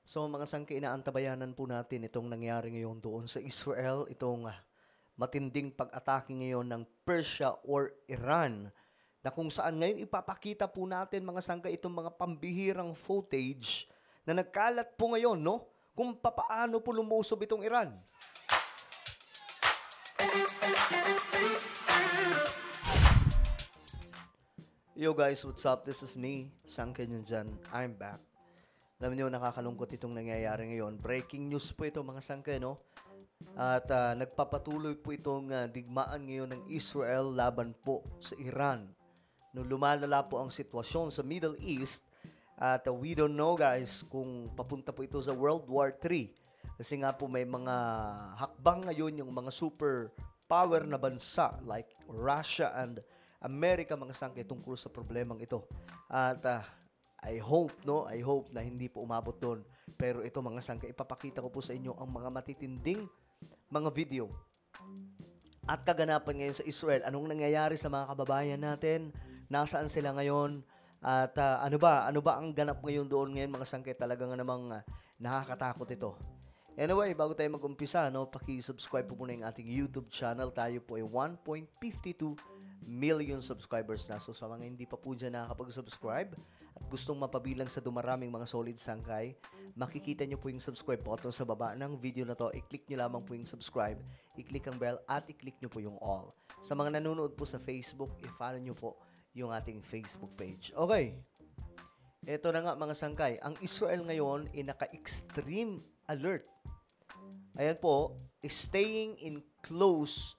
So mga sangkay, inaantabayanan po natin itong nangyari ngayon doon sa Israel, itong matinding pag-atake ngayon ng Persia or Iran, na kung saan ngayon ipapakita po natin mga sangkay itong mga pambihirang footage na nagkalat po ngayon, no? Kung papaano po lumusob itong Iran. Yo guys, what's up? This is me, Sangkay Nyan. I'm back. Alam niyo, nakakalungkot itong nangyayari ngayon. Breaking news po ito mga sangkay, no? At nagpapatuloy po itong digmaan ngayon ng Israel laban po sa Iran. No, lumalala po ang sitwasyon sa Middle East at we don't know guys kung papunta po ito sa World War III. Kasi nga po may mga hakbang ngayon yung mga super power na bansa like Russia and America mga sangkay tungkol sa problemang ito. At I hope na hindi po umabot doon. Pero ito mga sangkay, ipapakita ko po sa inyo ang mga matitinding mga video at kaganapan ngayon sa Israel. Anong nangyayari sa mga kababayan natin? Nasaan sila ngayon? At ano ba ang ganap ngayon doon ngayon mga sangkay? Talagang namang nakakatakot ito. Anyway, bago tayo mag-umpisa, no, paki-subscribe po muna yung ating YouTube channel. Tayo po ay 1.52 million subscribers na. So sa mga hindi pa po dyan nakakapag-subscribe at gustong mapabilang sa dumaraming mga solid sangkay, makikita nyo po yung subscribe button sa baba ng video na to. I-click nyo lamang po yung subscribe, i-click ang bell at i-click nyo po yung all. Sa mga nanonood po sa Facebook, i-follow nyo po yung ating Facebook page. Okay. Ito na nga mga sangkay. Ang Israel ngayon ay naka-extreme alert. Ayan po, staying in close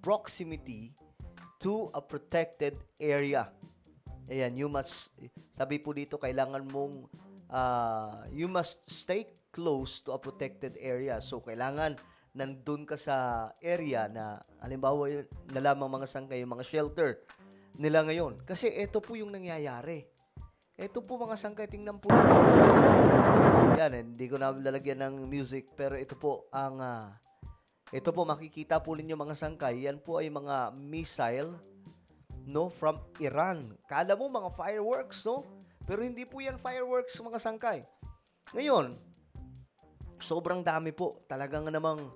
proximity to a protected area. Ayan, sabi po dito, kailangan mong, you must stay close to a protected area. So, kailangan nandun ka sa area na, halimbawa, na lamang mga sangkay, yung mga shelter nila ngayon. Kasi ito po yung nangyayari. Ito po mga sangkay, tingnan po. Yan, hindi ko na lalagyan ng music, pero ito po makikita po ninyo mga sangkay. Yan po ay mga missile, no, from Iran. Kala mo mga fireworks, no? Pero hindi po yan fireworks mga sangkay. Ngayon, sobrang dami po. Talagang namang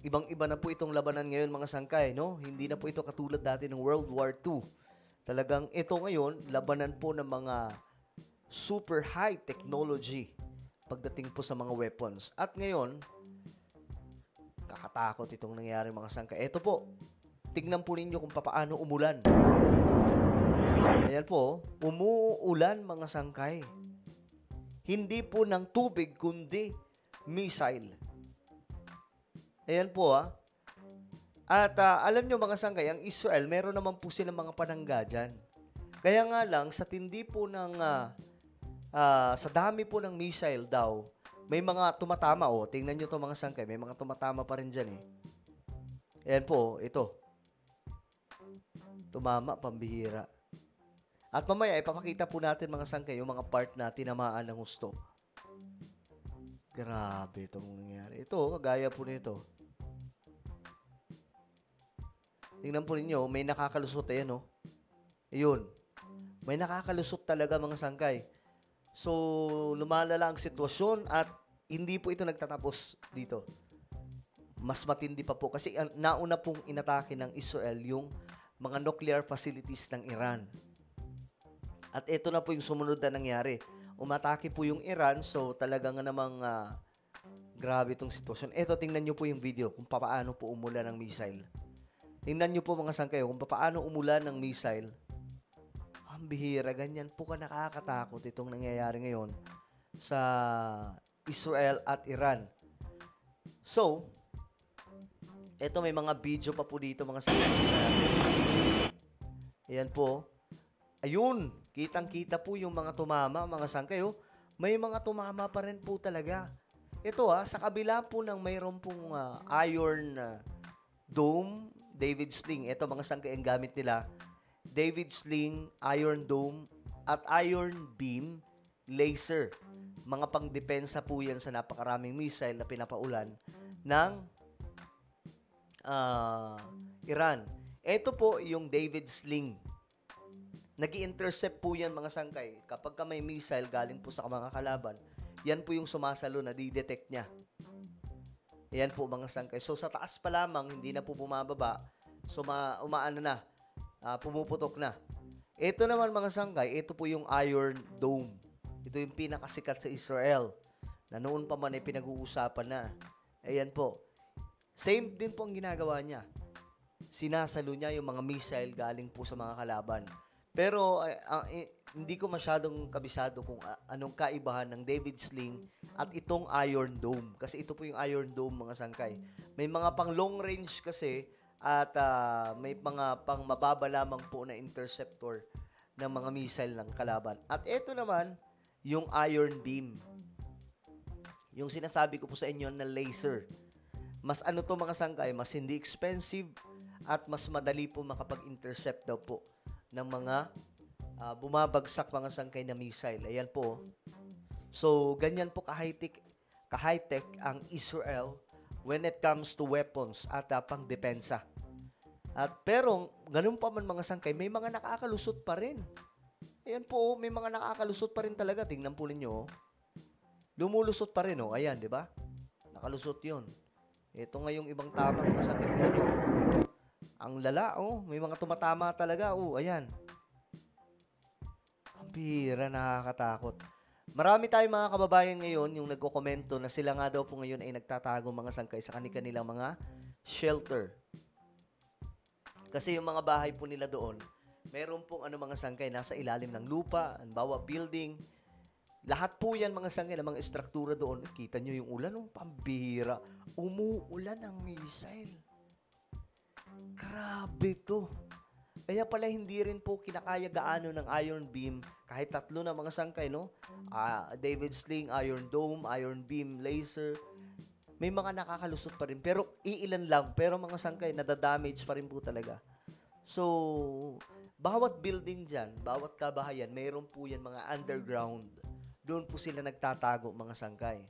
ibang-iba na po itong labanan ngayon mga sangkay, no? Hindi na po ito katulad dati ng World War II. Talagang ito ngayon, labanan po ng mga super high technology pagdating po sa mga weapons. At ngayon, kakatakot itong nangyari mga sangkay. Ito po, tignan po ninyo kung paano umulan. Ayan po, umuulan mga sangkay. Hindi po ng tubig, kundi missile. Ayan po At alam nyo mga sangkay, ang Israel, meron naman po silang mga panangga dyan. Kaya nga lang, sa tindi po ng, sa dami po ng missile daw, may mga tumatama. Tingnan nyo to mga sangkay, may mga tumatama pa rin dyan Ayan po, ito. Tumama, pambihira. At mamaya, ipapakita po natin mga sangkay, yung mga part na tinamaan ng gusto. Grabe itong nangyari. Ito, kagaya po nito. Tingnan po ninyo, may nakakalusot Ayun. May nakakalusot talaga mga sangkay. So, lumalala ang sitwasyon at hindi po ito nagtatapos dito. Mas matindi pa po kasi nauna pong inatake ng Israel yung mga nuclear facilities ng Iran. At ito na po yung sumunod na nangyari. Umatake po yung Iran, so talagang namang grabe itong sitwasyon. Ito, tingnan nyo po yung video kung paano po umulan ng missile. Tingnan nyo po mga sangkay kung paano umulan ng missile. Ang bihira, ganyan po ka nakakatakot itong nangyayari ngayon sa Israel at Iran. So, eto may mga video pa po dito mga sangkay. Ayan po. Ayun, kitang-kita po yung mga tumama, mga sangkay. May mga tumama pa rin po talaga. Ito sa kabila po ng mayroon pong iron dome, David Sling. Ito mga sangkay ang gamit nila. David Sling, Iron Dome, at Iron Beam, Laser. Mga pangdepensa po yan sa napakaraming missile na pinapaulan ng Iran. Ito po yung David Sling. Nag-i-intercept po yan mga sangkay. Kapag may missile galing po sa mga kalaban, yan po yung sumasalo na di-detect niya. Yan po mga sangkay. So sa taas pa lamang, hindi na po bumababa. So umaano na, pumuputok na. Ito naman mga sangkay, ito po yung Iron Dome. Ito yung pinakasikat sa Israel. Na noon pa man ay pinag-uusapan na. Ayan po. Same din po ang ginagawa niya. Sinasalo niya yung mga missile galing po sa mga kalaban. Pero hindi ko masyadong kabisado kung anong kaibahan ng David Sling at itong Iron Dome. Kasi ito po yung Iron Dome mga sangkay. May mga pang long range kasi at may mga pang mababa lamang po na interceptor ng mga missile ng kalaban. At ito naman, yung Iron Beam. Yung sinasabi ko po sa inyo na laser. Mas ano to mga sangkay, mas hindi expensive at mas madali po makapag-intercept daw po ng mga bumabagsak mga sangkay na missile. Ayan po. So, ganyan po ka-high-tech ang Israel when it comes to weapons at pang depensa. Pero, ganun pa man mga sangkay, may mga nakakalusot pa rin. Ayan po, may mga nakakalusot pa rin talaga. Tingnan po ninyo. Lumulusot pa rin, oh. Ayan, di ba? Nakalusot yun. Ito nga yung ibang tama ng masakit nito. Ang lala, oh. May mga tumatama talaga, oh. Ayan. Ang bira, nakakatakot. Marami tayong mga kababayan ngayon yung nagko-komento na sila nga daw po ngayon ay nagtatago mga sangkay sa kanilang mga shelter. Kasi yung mga bahay po nila doon, meron pong mga sangkay nasa ilalim ng lupa, halimbawa building. Lahat po yan mga sangkay ng mga estruktura doon. Kita nyo yung ulan, pambira. Umuulan ng missile. Grabe to. Kaya pala hindi rin po kinakaya gaano ng Iron Beam kahit tatlo na mga sangkay, no? David Sling, Iron Dome, Iron Beam, Laser. May mga nakakalusot pa rin. Pero iilan lang. Pero mga sangkay, nadadamage pa rin po talaga. So, bawat building dyan, bawat kabahayan, mayroon po yan mga underground. Doon po sila nagtatago, mga sangkay.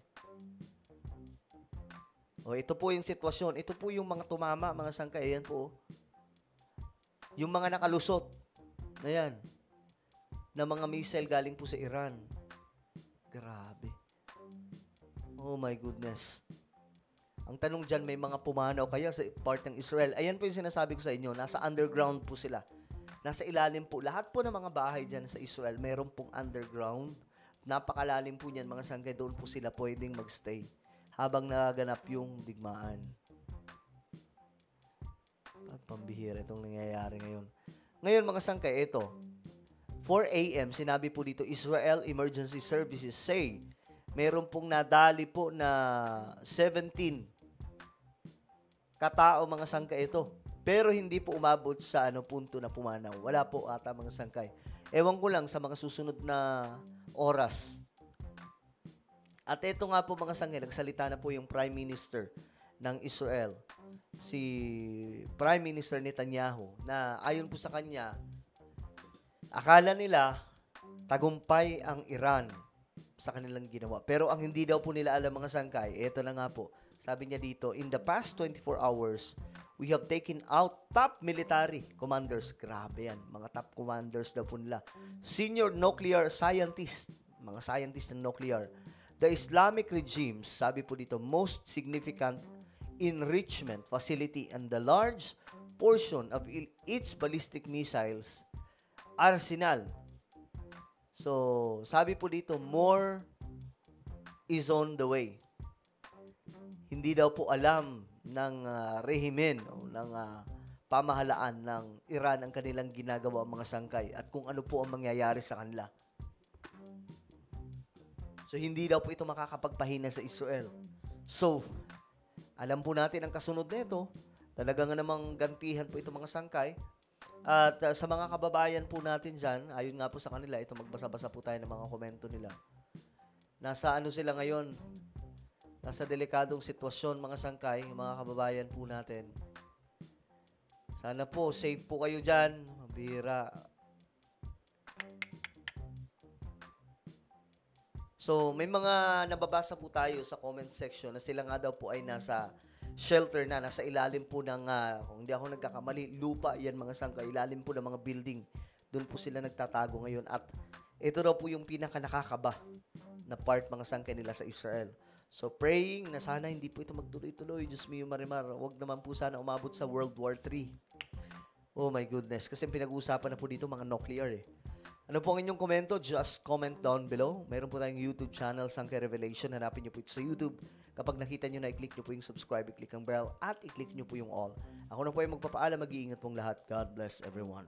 O, ito po yung sitwasyon. Ito po yung mga tumama, mga sangkay. Ayan po. Yung mga nakalusot. Ayan. Na mga missile galing po sa Iran. Grabe. Oh my goodness. Ang tanong dyan, may mga pumanaw kaya sa part ng Israel. Ayan po yung sinasabi ko sa inyo. Nasa underground po sila. Nasa ilalim po. Lahat po ng mga bahay dyan sa Israel, mayroon pong underground. Napakalalim po niyan, mga sangkay. Doon po sila pwedeng magstay habang nagaganap yung digmaan. Pambihira itong nangyayari ngayon. Ngayon, mga sangkay, ito. 4 a.m., sinabi po dito, Israel Emergency Services say, meron pong nadali po na 17 katao, mga sangkay ito. Pero hindi po umabot sa punto na pumanaw. Wala po ata, mga sangkay. Ewan ko lang sa mga susunod na oras. At ito nga po mga sangkay, nagsalita na po yung Prime Minister ng Israel, si Prime Minister Netanyahu, na ayon po sa kanya, akala nila tagumpay ang Iran sa kanilang ginawa. Pero ang hindi daw po nila alam, mga sangkay, ito na nga po. Sabi niya dito, in the past 24 hours, we have taken out top military commanders. Grabe yan. Mga top commanders daw po nila. Senior nuclear scientists. Mga scientists ng nuclear. The Islamic regimes, sabi po dito, most significant enrichment facility and the large portion of its ballistic missiles arsenal. So, sabi po dito, more is on the way. Hindi daw po alam ng rehimen o ng pamahalaan ng Iran ang kanilang ginagawa, mga sangkay, at kung ano po ang mangyayari sa kanila. So, hindi daw po ito makakapagpahina sa Israel. So, alam po natin ang kasunod nito. Talagang namang gantihan po ito, mga sangkay. At sa mga kababayan po natin dyan, ayon nga po sa kanila, ito magbasa-basa po tayo ng mga komento nila. Nasa sila ngayon? Nasa delikadong sitwasyon, mga sangkay, mga kababayan po natin. Sana po, safe po kayo dyan. Mabira. So, may mga nababasa po tayo sa comment section na sila nga daw po ay nasa shelter na, nasa ilalim po ng, kung hindi ako nagkakamali, lupa, yan mga sangkay, ilalim po ng mga building. Doon po sila nagtatago ngayon. At ito daw po yung pinaka nakakaba na part mga sangkay nila sa Israel. So praying na sana hindi po ito magtuloy-tuloy. Diyos mio marimar, wag naman po sana umabot sa World War III. Oh my goodness, kasi pinag-uusapan na po dito mga nuclear eh. Ano po ang inyong komento? Just comment down below. Meron po tayong YouTube channel, Sangkay Revelation. Hanapin nyo po ito sa YouTube. Kapag nakita nyo na, i-click nyo po yung subscribe, i-click ang bell, at i-click nyo po yung all. Ako na po yung magpapaalam. Mag-iingat pong lahat. God bless everyone.